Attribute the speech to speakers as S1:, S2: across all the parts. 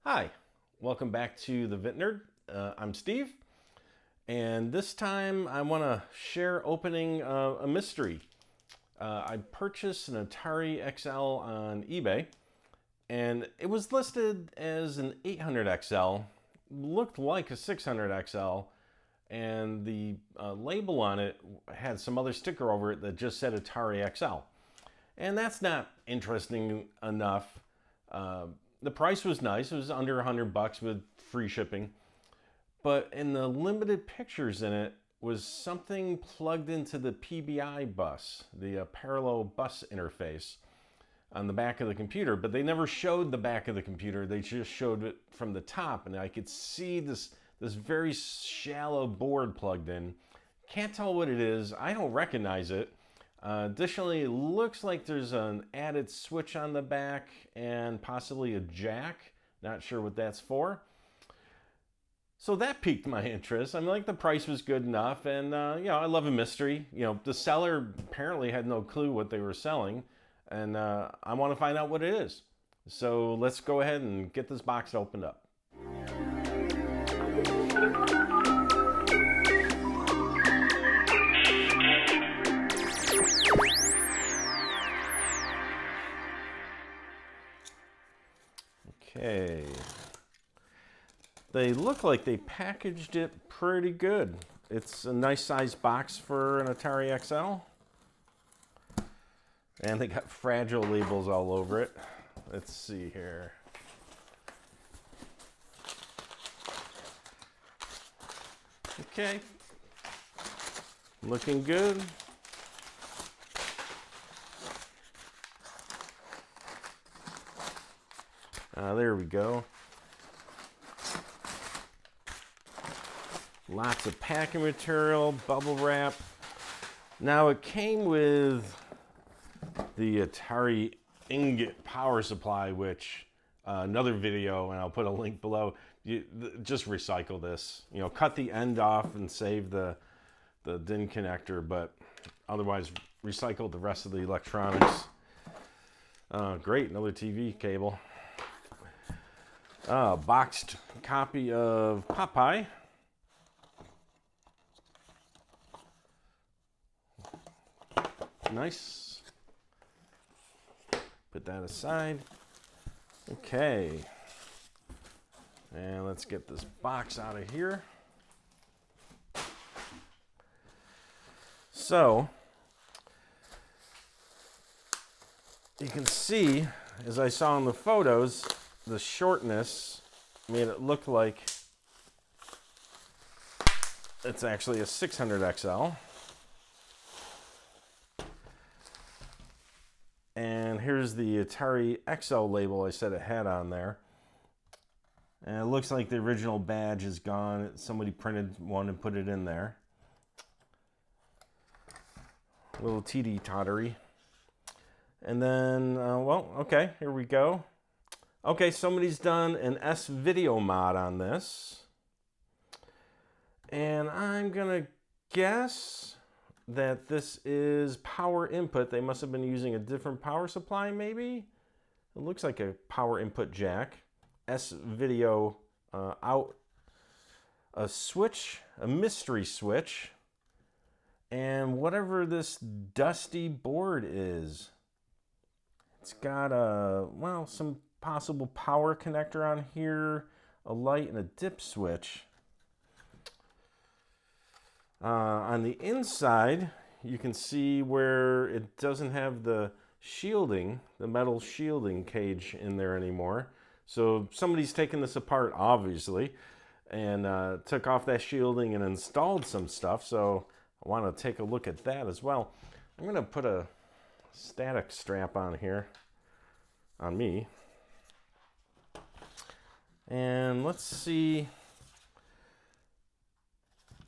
S1: Hi, welcome back to the Vintnerd. I'm Steve, and this time I want to share opening a mystery. I purchased an Atari XL on eBay, and it was listed as an 800 XL, looked like a 600 XL, and the label on it had some other sticker over it that just said Atari XL. And that's not interesting enough. The price was nice. It was under $100 with free shipping. But in the limited pictures in it was something plugged into the PBI bus, the parallel bus interface on the back of the computer. But they never showed the back of the computer. They just showed it from the top. And I could see this very shallow board plugged in. Can't tell what it is. I don't recognize it. Additionally, it looks like there's an added switch on the back and possibly a jack. Not sure what that's for. So that piqued my interest. I mean, like, the price was good enough, and I love a mystery. The seller apparently had no clue what they were selling, and I want to find out what it is. So let's go ahead and get this box opened up. Okay, they look like they packaged it pretty good. It's a nice sized box for an Atari XL. And they got fragile labels all over it. Let's see here. Okay, looking good. There we go. Lots of packing material, bubble wrap. Now, it came with the Atari ingot power supply, which another video, and I'll put a link below. Just recycle this. Cut the end off and save the DIN connector, but otherwise recycle the rest of the electronics. Great, another TV cable. Boxed copy of Popeye. Nice. Put that aside. Okay. And let's get this box out of here. So, you can see, as I saw in the photos, the shortness made it look like it's actually a 600 XL. And here's the Atari XL label I said it had on there. And it looks like the original badge is gone. Somebody printed one and put it in there. A little TD tottery. And then, okay, here we go. Okay, somebody's done an S-video mod on this. And I'm going to guess that this is power input. They must have been using a different power supply, maybe? It looks like a power input jack. S-video out. A switch, a mystery switch. And whatever this dusty board is. It's got some possible power connector on here, a light, and a dip switch. On the inside, you can see where it doesn't have the shielding, the metal shielding cage in there anymore. So somebody's taken this apart, obviously, and took off that shielding and installed some stuff. So I want to take a look at that as well. I'm going to put a static strap on here, on me. And let's see.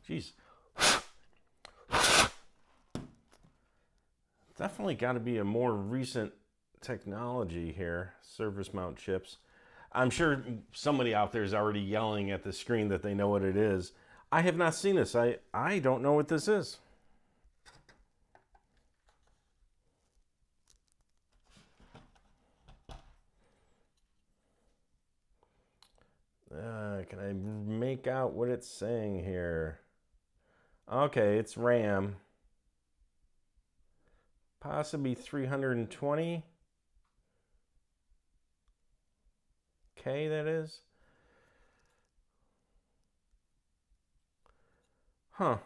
S1: Geez. Definitely got to be a more recent technology here. Surface mount chips. I'm sure somebody out there is already yelling at the screen that they know what it is. I have not seen this. I don't know what this is. Can I make out what it's saying here? Okay, it's RAM. Possibly 320K, that is. Huh.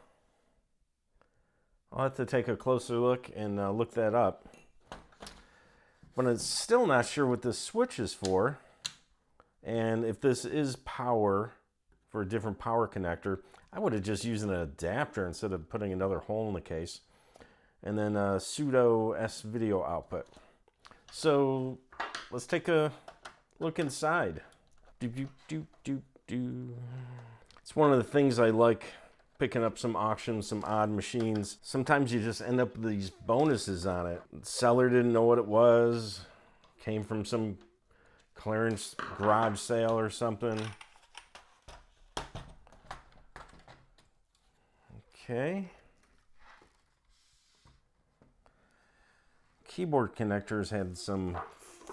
S1: I'll have to take a closer look and look that up. But I'm still not sure what this switch is for. And if this is power for a different power connector, I would have just used an adapter instead of putting another hole in the case. And then pseudo S video output. So let's take a look inside. It's one of the things I like, picking up some auctions, some odd machines. Sometimes you just end up with these bonuses on it. The seller didn't know what it was. Came from some clearance garage sale or something. Okay. Keyboard connectors had some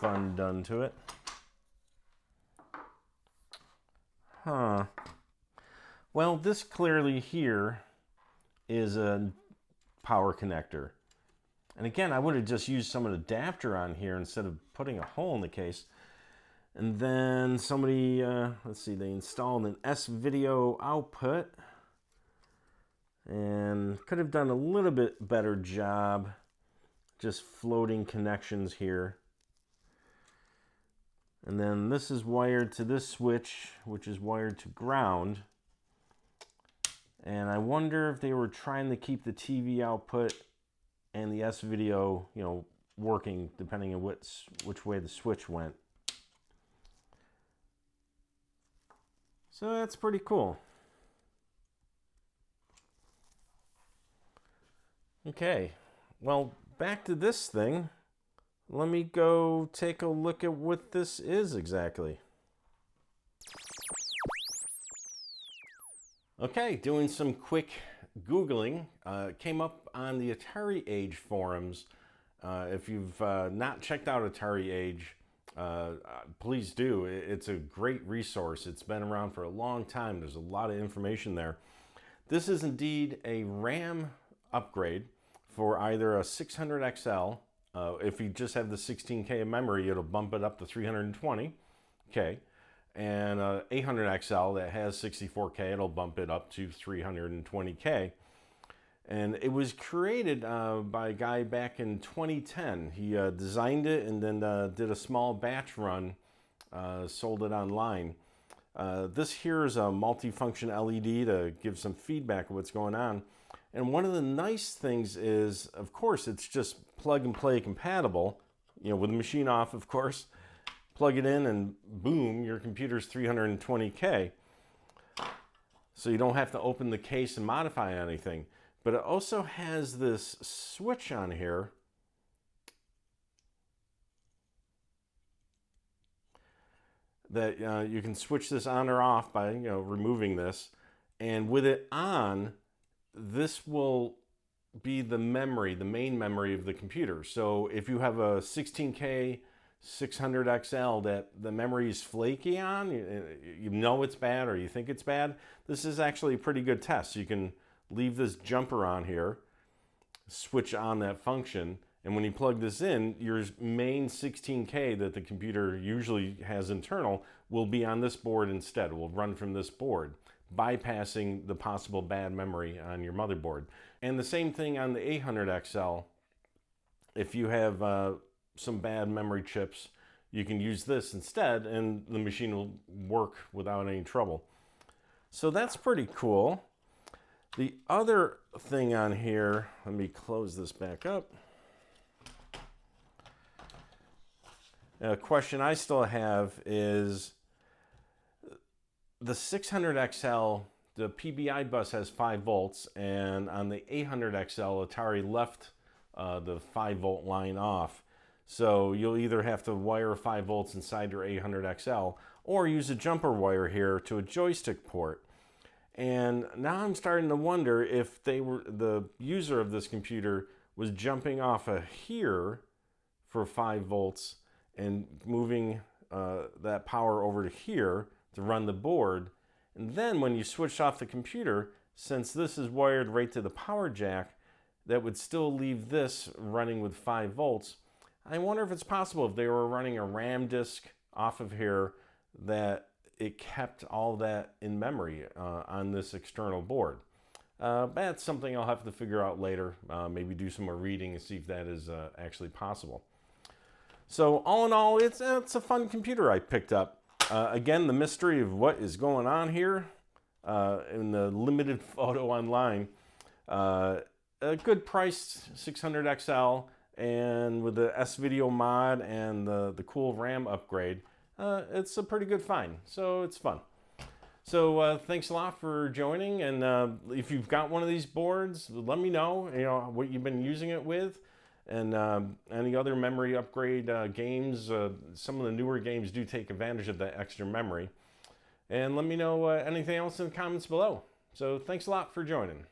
S1: fun done to it. Huh. Well, this clearly here is a power connector. And again, I would have just used some adapter on here instead of putting a hole in the case. And then somebody, let's see, they installed an S video output. And could have done a little bit better job just floating connections here. And then this is wired to this switch, which is wired to ground. And I wonder if they were trying to keep the TV output and the S video, you know, working depending on which way the switch went. So that's pretty cool. Okay, well, back to this thing. Let me go take a look at what this is exactly. Okay, doing some quick Googling. Came up on the Atari Age forums. If you've not checked out Atari Age, please do. It's a great resource. It's been around for a long time. There's a lot of information there. This is indeed a RAM upgrade for either a 600XL. If you just have the 16K of memory, it'll bump it up to 320K. And 800XL that has 64K, it'll bump it up to 320K. And it was created by a guy back in 2010. He designed it and then did a small batch run, sold it online. This here is a multifunction LED to give some feedback of what's going on. And one of the nice things is, of course, it's just plug and play compatible, you know, with the machine off, of course. Plug it in and boom, your computer's 320K. So you don't have to open the case and modify anything. But it also has this switch on here that you can switch this on or off by, you know, removing this. And with it on, this will be the memory, the main memory of the computer. So if you have a 16K 600XL that the memory is flaky on, you know it's bad or you think it's bad, this is actually a pretty good test. You can leave this jumper on here, switch on that function, and when you plug this in, your main 16K that the computer usually has internal will be on this board instead. It will run from this board, bypassing the possible bad memory on your motherboard. And the same thing on the 800XL. If you have some bad memory chips, you can use this instead and the machine will work without any trouble. So that's pretty cool. The other thing on here, let me close this back up. A question I still have is the 600XL, the PBI bus has 5 volts, and on the 800XL, Atari left the 5 volt line off. So you'll either have to wire 5 volts inside your 800XL or use a jumper wire here to a joystick port. And now I'm starting to wonder if the user of this computer was jumping off of here for 5 volts and moving that power over to here to run the board. And then when you switch off the computer, since this is wired right to the power jack, that would still leave this running with 5 volts. I wonder if it's possible if they were running a RAM disk off of here that it kept all that in memory on this external board. That's something I'll have to figure out later. Maybe do some more reading and see if that is actually possible. So all in all, it's a fun computer I picked up. Again, the mystery of what is going on here in the limited photo online. A good priced 600 XL, and with the S-Video mod and the cool RAM upgrade, it's a pretty good find. So it's fun. So thanks a lot for joining, and if you've got one of these boards, let me know, what you've been using it with, and any other memory upgrade games. Some of the newer games do take advantage of that extra memory. And let me know anything else in the comments below. So thanks a lot for joining.